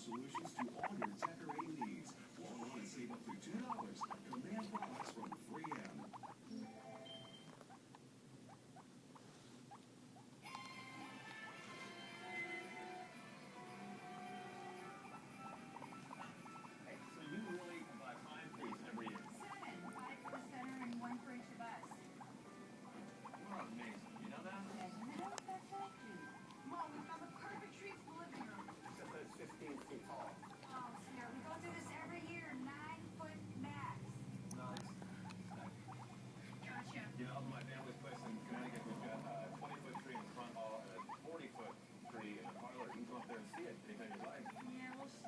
solutions to all your decorating needs. Log on and save up to $2. Command products from 3M. Hey, so you really buy 5 trees every year? 7, 5 for the center and 1 for each of us. You're amazing. You know that? As a matter of fact, I do. Mom, we found the perfect tree for the living room. Except that it's 15 feet tall. Oh, Sarah, we go through this every year. 9-foot max. Nice. Gotcha. You know, my family's place in Connecticut, we've got a 20-foot tree in the front hall and a 40-foot tree in the parlor. You can go up there and see it anytime you like. Yeah, we'll see.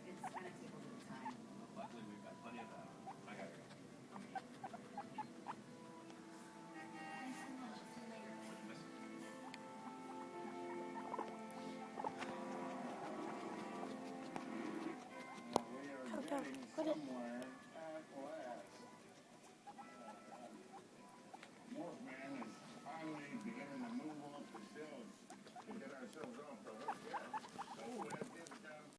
It's gonna take a little time. Luckily, we've got plenty of that. I gotta go. Thanks so much. See you later. Listen. Okay, put it.